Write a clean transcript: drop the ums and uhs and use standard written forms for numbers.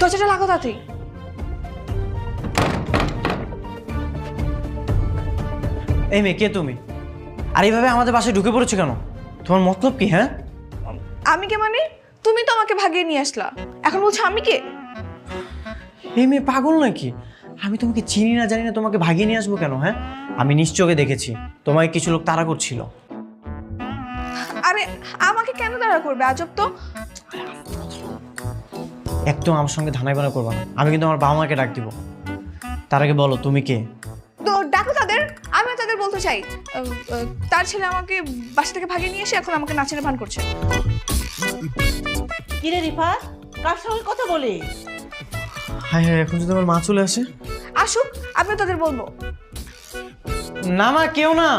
দরজাটা লাগো তাড়াতাড়ি। এই মেয়ে, কে তুমি? আর এইভাবে আমাদের বাসায় ঢুকে পড়েছো কেন? তোমার মতলব কি? হ্যাঁ, আমি কে মানে? তুমি তো আমাকে ভাগিয়ে নিয়ে আসলা, এখন বলছো আমি কে? এই মেয়ে পাগল নাকি? আমি তোমাকে চিনি না জানি না তোমাকে ভাগিয়ে নিয়ে আসবো কেন? হ্যাঁ, আমি নিশ্চয়ই দেখেছি তোমায় কিছু লোক তাড়া করছিল। আরে আমাকে কেন তাড়া করবে? আজব তো। একদম আমার সঙ্গে ধানাই বানা করবা না, আমি কিন্তু আমার বাবা মাকে ডাক দিব। তার আগে বলো তুমি কে? তো ডাকো তাদের। আমি তাদের বলতে চাই তার ছেলে আমাকে বাসা থেকে ভাগিয়ে নিয়ে এসে এখন আমাকে নাচের ভান করছে। কিরে রিফা, কার সঙ্গে কথা বলি? হ্যাঁ হ্যাঁ, এখন যদি আমার মা চলে আসে। আসুক, আমি তাদের বলবো। না মা, কেউ না।